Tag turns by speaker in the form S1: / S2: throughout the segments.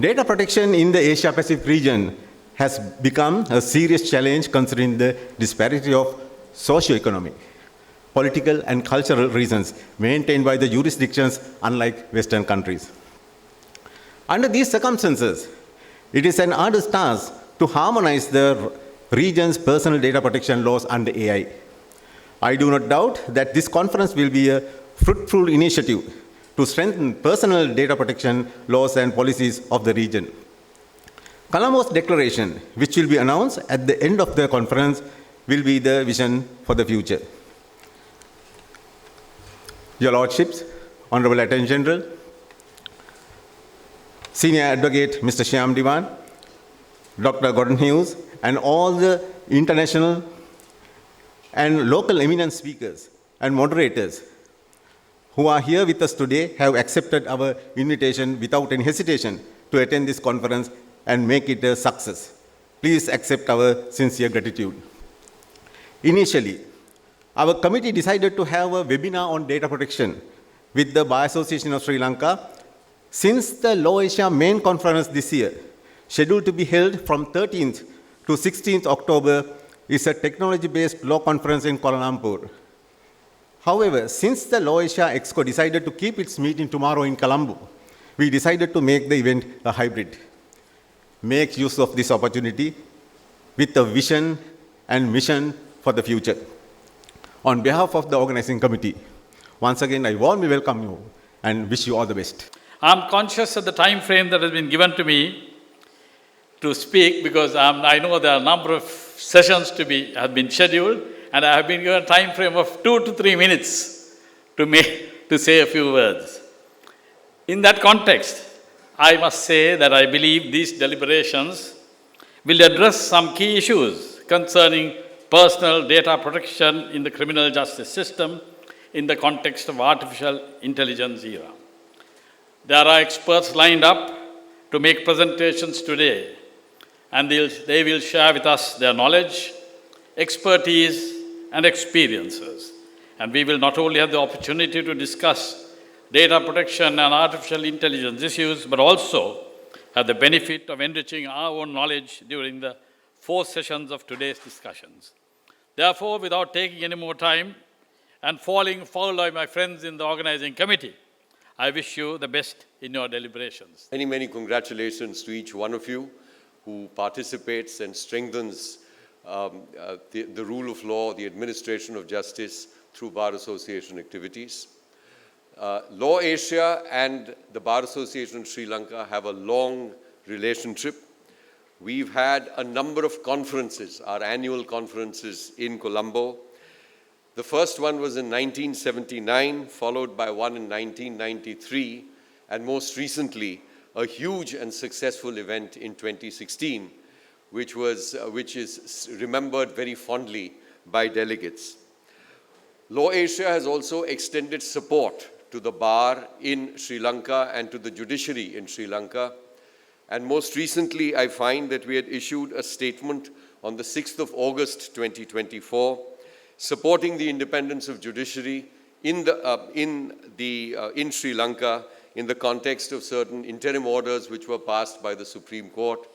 S1: Data protection in the Asia-Pacific region has become a serious challenge considering the disparity of socio-economic, political and cultural reasons maintained by the jurisdictions unlike Western countries. Under these circumstances, it is an arduous task to harmonize the region's personal data protection laws under AI. I do not doubt that this conference will be a fruitful initiative to strengthen personal data protection laws and policies of the region. Colombo's declaration, which will be announced at the end of the conference, will be the vision for the future. Your Lordships, Honorable Attorney General, Senior Advocate Mr. Shyam Diwan, Dr. Gordon Hughes, and all the international and local eminent speakers and moderators who are here with us today have accepted our invitation without any hesitation to attend this conference and make it a success. Please accept our sincere gratitude. Initially, our committee decided to have a webinar on data protection with the Bar Association of Sri Lanka since the Law Asia main conference this year, scheduled to be held from 13th to 16th October, is a technology-based law conference in Kuala Lumpur. However, since the Law Asia Exco decided to keep its meeting tomorrow in Colombo, we decided to make the event a hybrid. Make use of this opportunity with a vision and mission for the future. On behalf of the organizing committee, once again, I warmly welcome you and wish you all the best.
S2: I'm conscious of the time frame that has been given to me to speak because I know there are a number of sessions have been scheduled, and I have been given a time frame of 2 to 3 minutes to say a few words. In that context, I must say that I believe these deliberations will address some key issues concerning personal data protection in the criminal justice system in the context of artificial intelligence era. There are experts lined up to make presentations today, and they will share with us their knowledge, expertise, and experiences. And we will not only have the opportunity to discuss data protection and artificial intelligence issues, but also have the benefit of enriching our own knowledge during the 4 sessions of today's discussions. Therefore, without taking any more time and falling foul of my friends in the organizing committee, I wish you the best in your deliberations.
S3: Many, many congratulations to each one of you who participates and strengthens the rule of law, the administration of justice through Bar Association activities. Law Asia and the Bar Association of Sri Lanka have a long relationship. We've had a number of conferences, our annual conferences in Colombo. The first one was in 1979, followed by one in 1993, and most recently, a huge and successful event in 2016, which is remembered very fondly by delegates. Law Asia has also extended support to the bar in Sri Lanka and to the judiciary in Sri Lanka. And most recently, I find that we had issued a statement on the 6th of August 2024, supporting the independence of judiciary in Sri Lanka in the context of certain interim orders which were passed by the Supreme Court.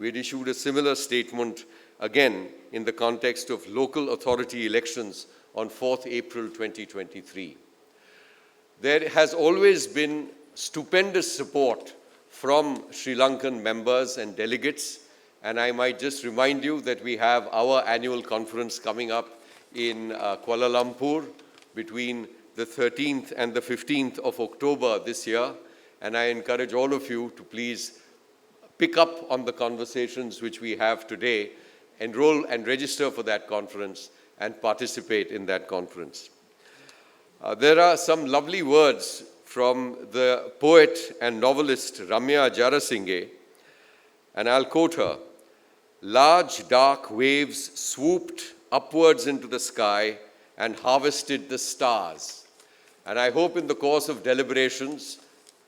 S3: We had issued a similar statement again in the context of local authority elections on 4th April 2023. There has always been stupendous support from Sri Lankan members and delegates, and I might just remind you that we have our annual conference coming up in Kuala Lumpur between the 13th and the 15th of October this year, and I encourage all of you to please pick up on the conversations which we have today, enroll and register for that conference, and participate in that conference. There are some lovely words from the poet and novelist Ramya Jarasinghe, and I'll quote her. "Large dark waves swooped upwards into the sky and harvested the stars." And I hope in the course of deliberations,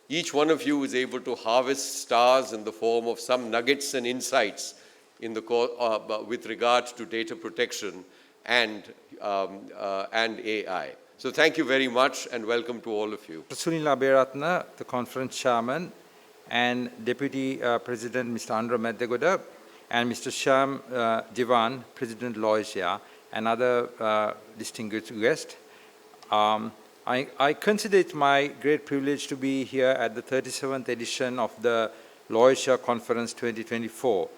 S3: each one of you is able to harvest stars in the form of some nuggets and insights with regard to data protection and AI. So thank you very much and welcome to all of you.
S4: Sunil Abeyratna, the conference chairman, and Deputy President Mr. Andra Meddegoda, and Mr. Shyam Diwan, President Law Asia, and other distinguished guests. I consider it my great privilege to be here at the 37th edition of the Law Asia Conference 2024.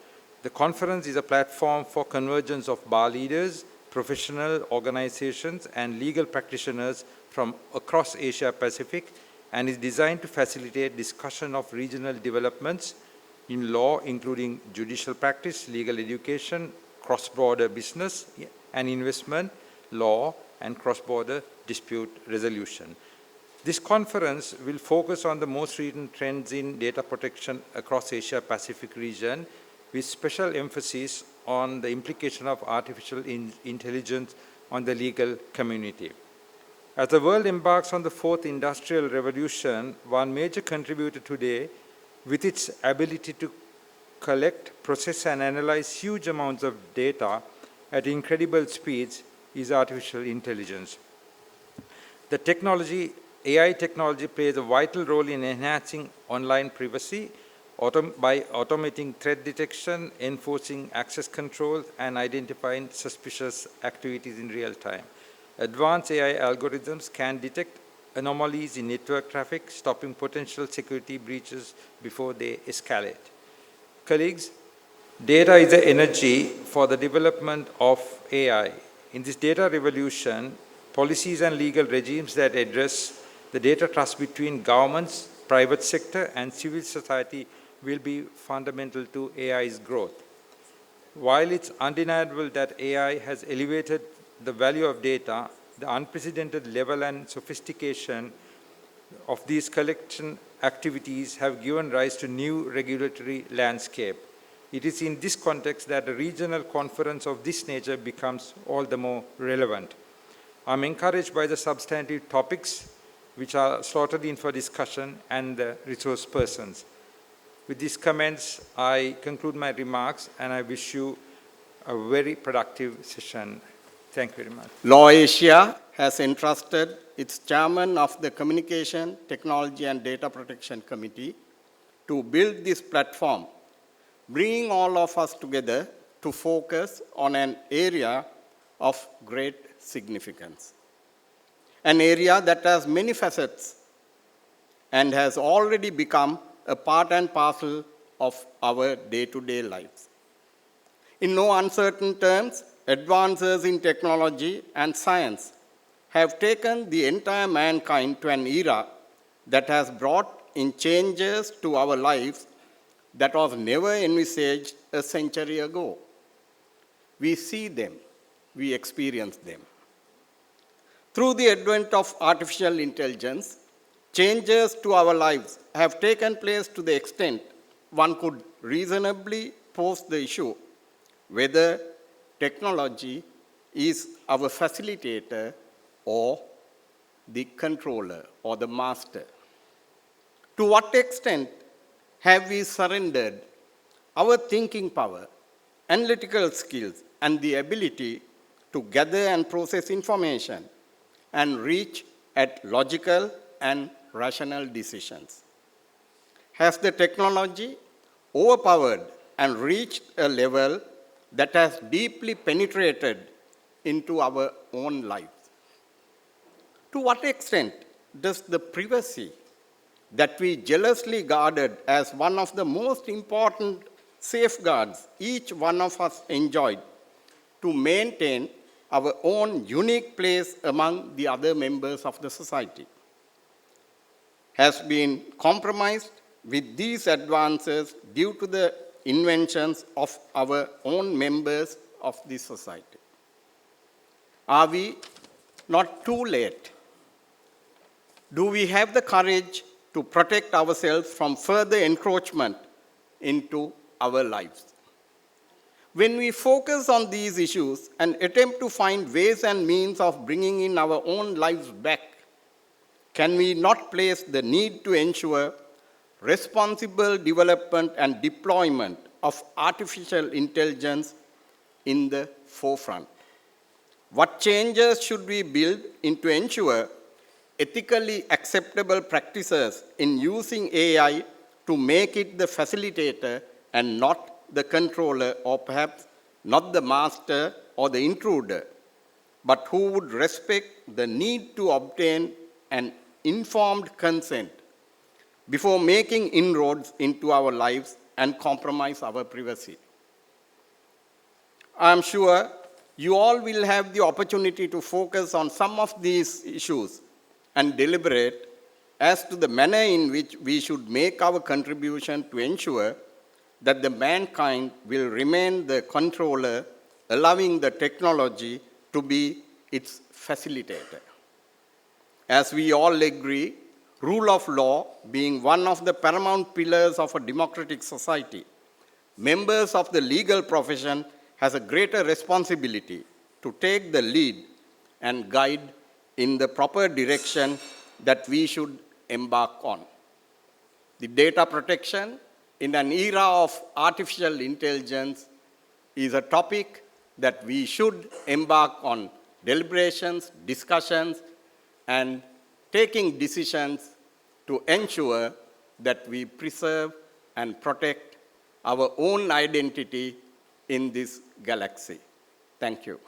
S4: The conference is a platform for convergence of bar leaders, professional organizations, and legal practitioners from across Asia Pacific, and is designed to facilitate discussion of regional developments in law, including judicial practice, legal education, cross-border business and investment, law, and cross-border dispute resolution. This conference will focus on the most recent trends in data protection across Asia Pacific region, with special emphasis on the implication of artificial intelligence on the legal community. As the world embarks on the fourth industrial revolution, one major contributor today, with its ability to collect, process, and analyze huge amounts of data at incredible speeds, is artificial intelligence. The technology, AI technology, plays a vital role in enhancing online privacy by automating threat detection, enforcing access control, and identifying suspicious activities in real time. Advanced AI algorithms can detect anomalies in network traffic, stopping potential security breaches before they escalate. Colleagues, data is the energy for the development of AI. In this data revolution, policies and legal regimes that address the data trust between governments, private sector, and civil society will be fundamental to AI's growth. While it's undeniable that AI has elevated the value of data, the unprecedented level and sophistication of these collection activities have given rise to new regulatory landscape. It is in this context that a regional conference of this nature becomes all the more relevant. I'm encouraged by the substantive topics which are slotted in for discussion and the resource persons. With these comments, I conclude my remarks, and I wish you a very productive session. Thank you very much.
S5: Law Asia has entrusted its chairman of the Communication, Technology and Data Protection Committee to build this platform, bringing all of us together to focus on an area of great significance. An area that has many facets and has already become a part and parcel of our day-to-day lives. In no uncertain terms, advances in technology and science have taken the entire mankind to an era that has brought in changes to our lives that was never envisaged a century ago. We see them, we experience them. Through the advent of artificial intelligence, changes to our lives have taken place to the extent one could reasonably pose the issue whether technology is our facilitator or the controller or the master. To what extent have we surrendered our thinking power, analytical skills, and the ability to gather and process information and reach at logical and rational decisions? Has the technology overpowered and reached a level that has deeply penetrated into our own lives? To what extent does the privacy that we jealously guarded as one of the most important safeguards each one of us enjoyed to maintain our own unique place among the other members of the society has been compromised with these advances due to the inventions of our own members of the society? Are we not too late? Do we have the courage to protect ourselves from further encroachment into our lives? When we focus on these issues and attempt to find ways and means of bringing in our own lives back, can we not place the need to ensure responsible development and deployment of artificial intelligence in the forefront? What changes should we build in to ensure ethically acceptable practices in using AI to make it the facilitator and not the controller, or perhaps not the master or the intruder, but who would respect the need to obtain an informed consent before making inroads into our lives and compromise our privacy. I am sure you all will have the opportunity to focus on some of these issues and deliberate as to the manner in which we should make our contribution to ensure that the mankind will remain the controller, allowing the technology to be its facilitator. As we all agree, rule of law being one of the paramount pillars of a democratic society, members of the legal profession has a greater responsibility to take the lead and guide in the proper direction that we should embark on. The data protection in an era of artificial intelligence is a topic that we should embark on deliberations, discussions, and taking decisions to ensure that we preserve and protect our own identity in this galaxy. Thank you.